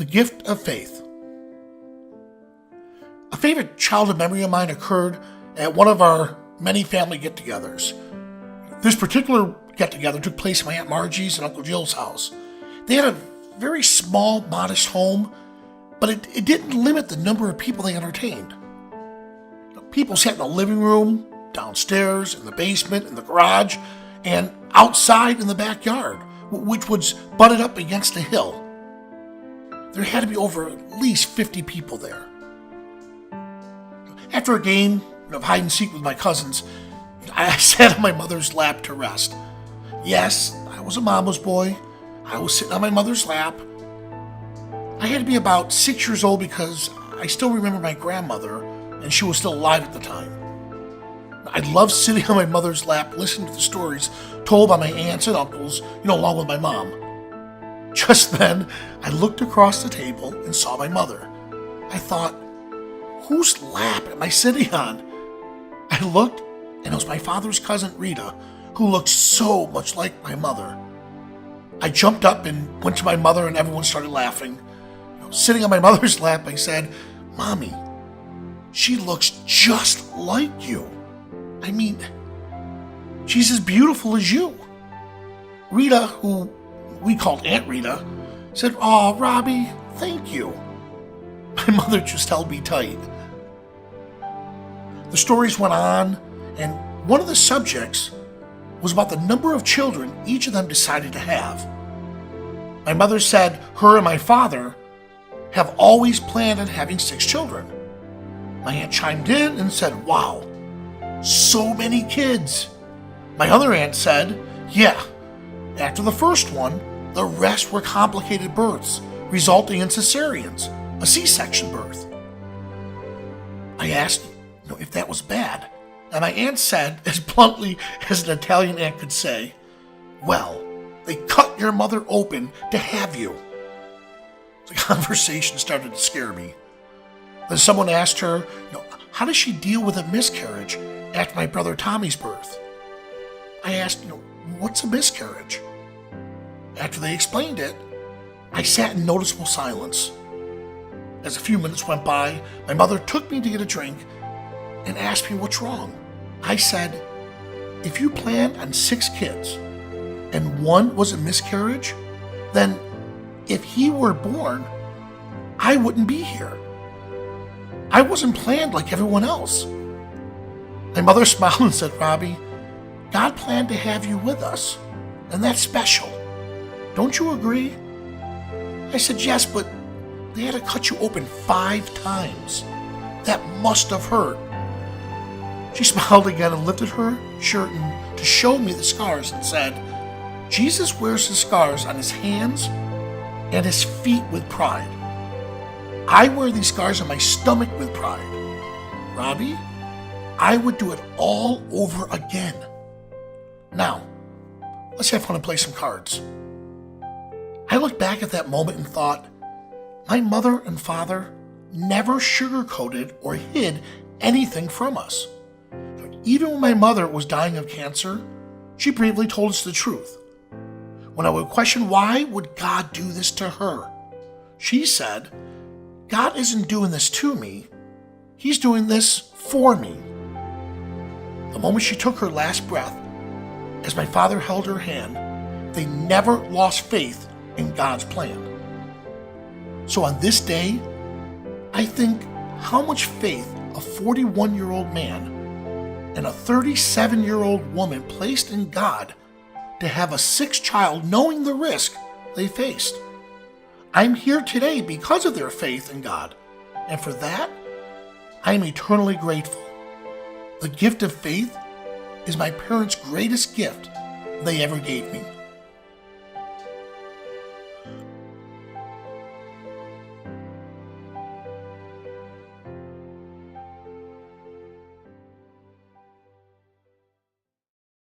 The gift of faith. A favorite childhood memory of mine occurred at one of our many family get-togethers. This particular get-together took place at my Aunt Margie's and Uncle Jill's house. They had a very small, modest home, but it didn't limit the number of people they entertained. People sat in the living room, downstairs, in the basement, in the garage, and outside in the backyard, which was butted up against a hill. There had to be over at least 50 people there. After a game of hide and seek with my cousins, I sat on my mother's lap to rest. Yes, I was a mama's boy. I was sitting on my mother's lap. I had to be about 6 years old because I still remember my grandmother, and she was still alive at the time. I loved sitting on my mother's lap, listening to the stories told by my aunts and uncles, along with my mom. Just then, I looked across the table and saw my mother. I thought, whose lap am I sitting on? I looked, and it was my father's cousin Rita, who looked so much like my mother. I jumped up and went to my mother, and everyone started laughing. Sitting on my mother's lap, I said, "Mommy, she looks just like you. I mean, she's as beautiful as you." Rita, who we called Aunt Rita, said, "Aw, Robbie, thank you." My mother just held me tight. The stories went on, and one of the subjects was about the number of children each of them decided to have. My mother said her and my father have always planned on having 6 children. My aunt chimed in and said, "Wow, so many kids." My other aunt said, "Yeah, after the first one, the rest were complicated births, resulting in cesareans, a C-section birth." I asked if that was bad, and my aunt said, as bluntly as an Italian aunt could say, "Well, they cut your mother open to have you." The conversation started to scare me. Then someone asked her, how does she deal with a miscarriage after my brother Tommy's birth? I asked, what's a miscarriage? After they explained it, I sat in noticeable silence. As a few minutes went by, my mother took me to get a drink and asked me what's wrong. I said, if you planned on 6 kids and one was a miscarriage, then if he were born, I wouldn't be here. I wasn't planned like everyone else. My mother smiled and said, "Robbie, God planned to have you with us, and that's special. Don't you agree?" I said, "Yes, but they had to cut you open 5 times. That must have hurt." She smiled again and lifted her shirt to show me the scars and said, "Jesus wears his scars on his hands and his feet with pride. I wear these scars on my stomach with pride. Robbie, I would do it all over again. Now, let's have fun and play some cards." I looked back at that moment and thought, my mother and father never sugarcoated or hid anything from us. Even when my mother was dying of cancer, she bravely told us the truth. When I would question why would God do this to her, she said, "God isn't doing this to me, he's doing this for me." The moment she took her last breath, as my father held her hand, they never lost faith in God's plan. So on this day, I think how much faith a 41-year-old man and a 37-year-old woman placed in God to have a 6th child, knowing the risk they faced. I'm here today because of their faith in God, and for that, I am eternally grateful. The gift of faith is my parents' greatest gift they ever gave me.